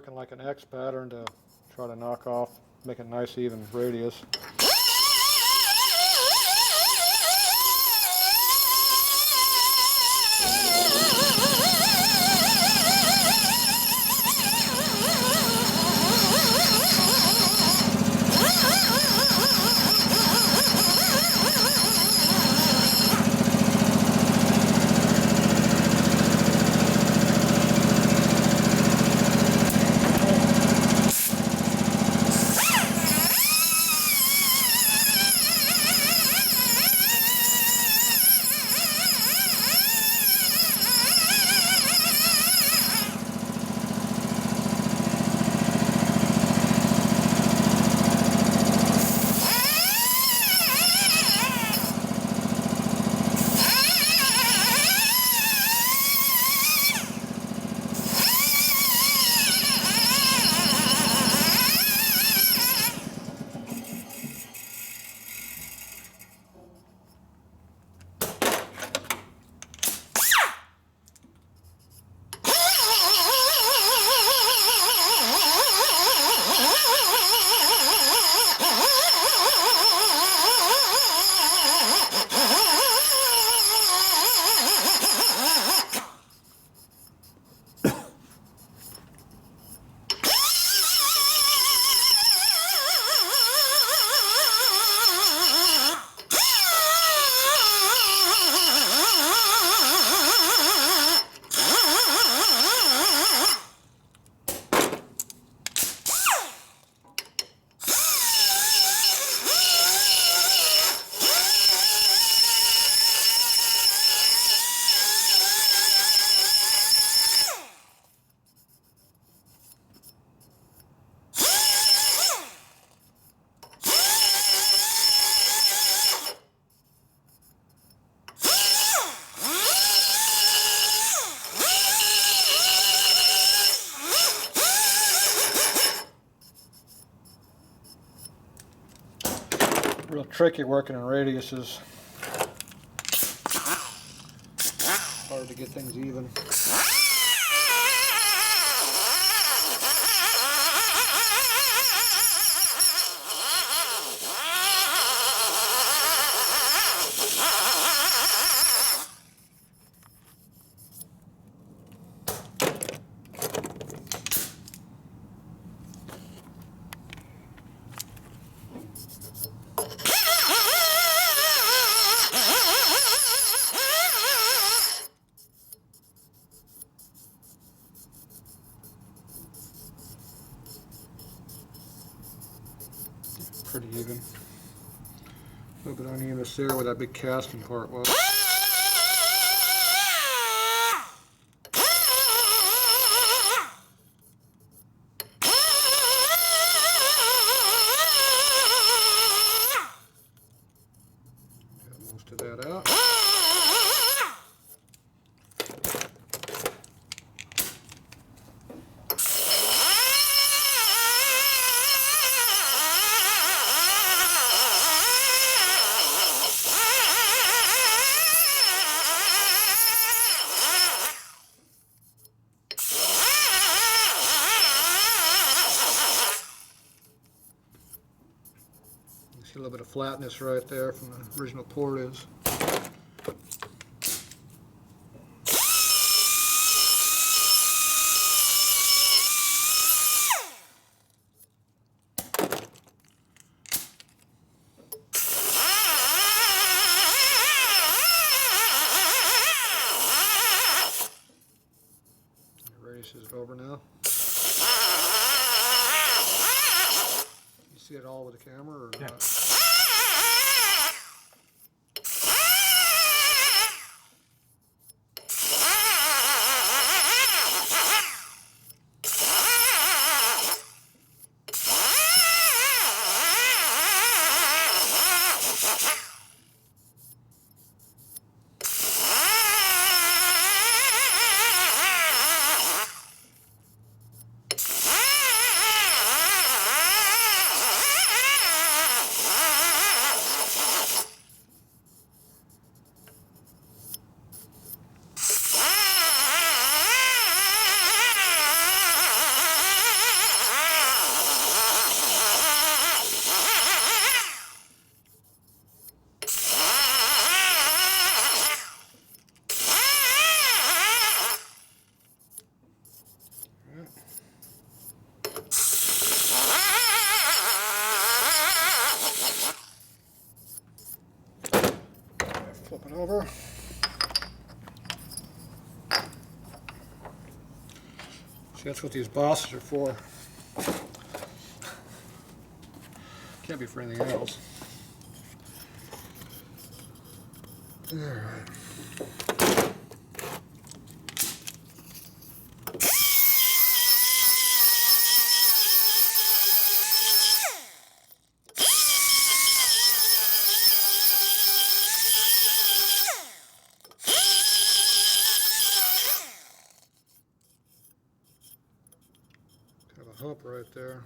looking like an X pattern to try to knock off, make a nice even radius. Real tricky working in radiuses. Hard to get things even. Pretty even. A little bit unevenness there where that big casting part was. Got most of that out. See a little bit of flatness right there from the original port is. The radius is over now. See it all with the camera or not? Flip it over. See, that's what these bosses are for. Can't be for anything else. All right. Kind of a hump right there.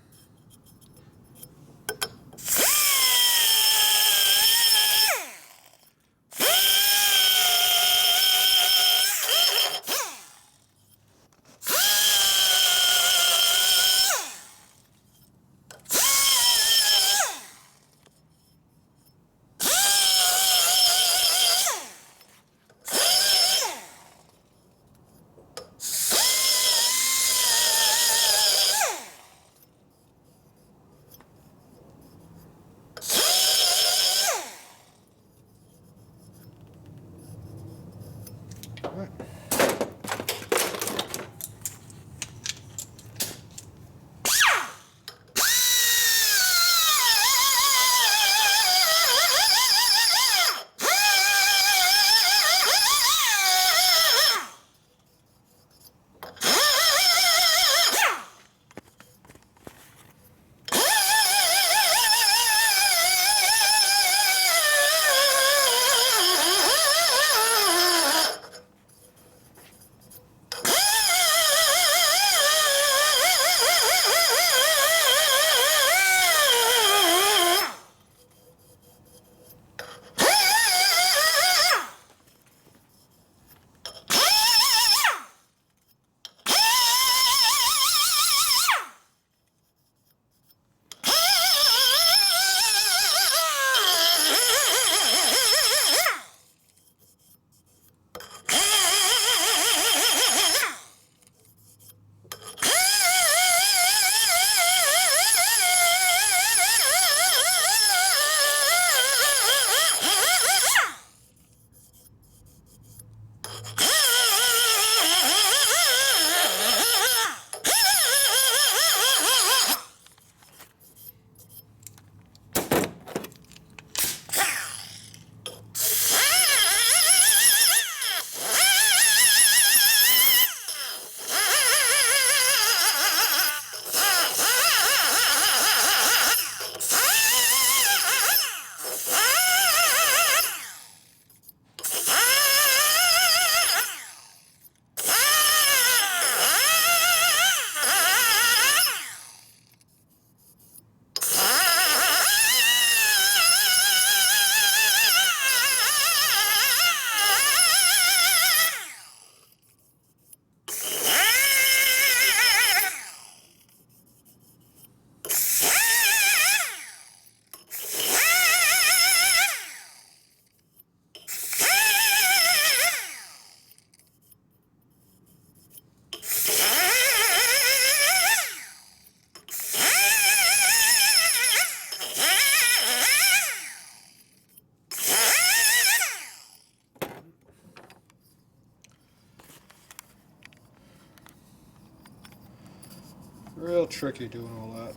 Real tricky doing all that.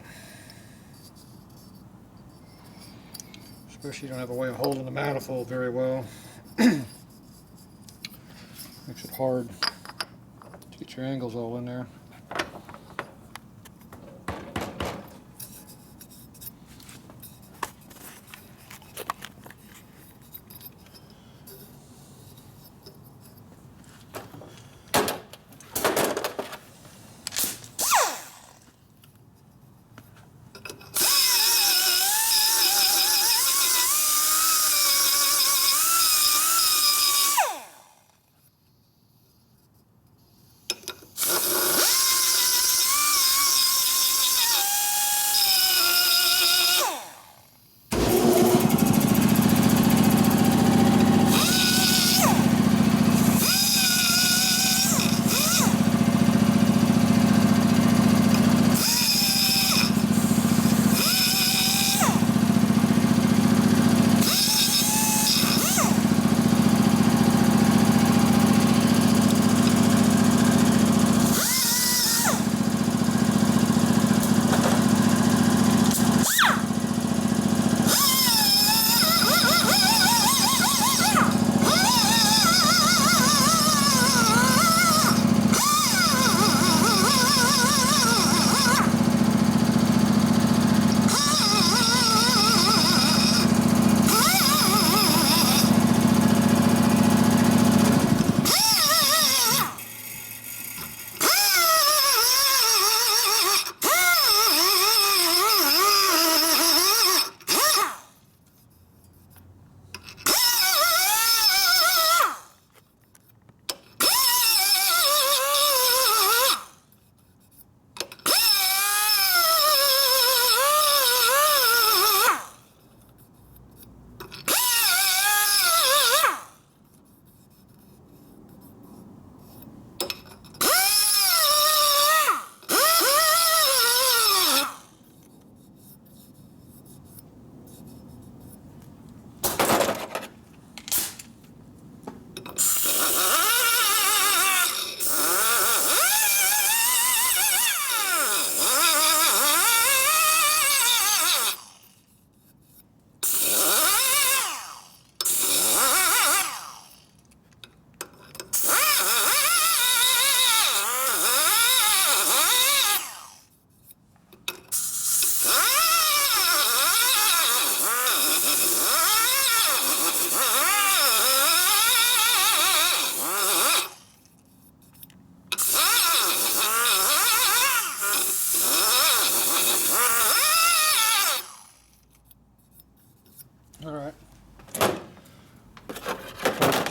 Especially you don't have a way of holding the manifold very well. Makes it hard to get your angles all in there.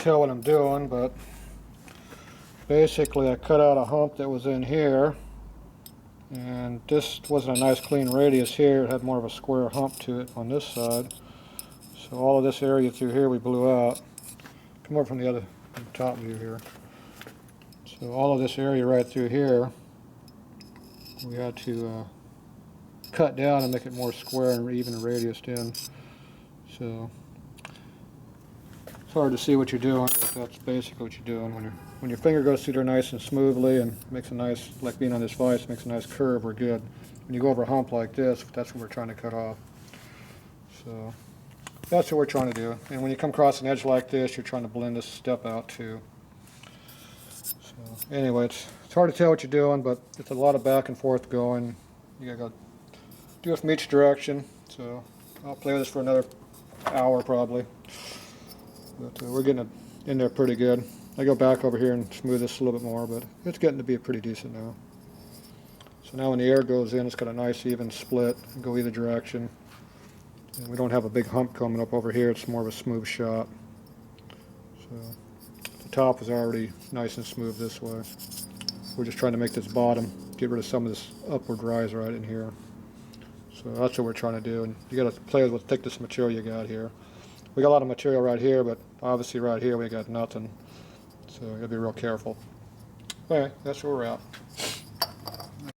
tell what I'm doing, but basically I cut out a hump that was in here, and this wasn't a nice clean radius here. It had more of a square hump to it on this side. So all of this area through here we blew out. Come over from the top view here. So all of this area right through here we had to cut down and make it more square and even radiused in. So it's hard to see what you're doing, but that's basically what you're doing. When your finger goes through there nice and smoothly and makes a nice, like being on this vise, makes a nice curve, we're good. When you go over a hump like this, that's what we're trying to cut off. So that's what we're trying to do. And when you come across an edge like this, you're trying to blend this step out too. So anyway, it's hard to tell what you're doing, but it's a lot of back and forth going. You gotta do it from each direction. So I'll play with this for another hour probably. But we're getting it in there pretty good. I go back over here and smooth this a little bit more, but it's getting to be pretty decent now. So now when the air goes in, it's got a nice even split and go either direction. And we don't have a big hump coming up over here. It's more of a smooth shot. So the top is already nice and smooth this way. We're just trying to make this bottom, get rid of some of this upward rise right in here. So that's what we're trying to do. And you got to play with what thickness material you got here. We got a lot of material right here, but obviously right here we got nothing. So you got to be real careful. All right, that's where we're at.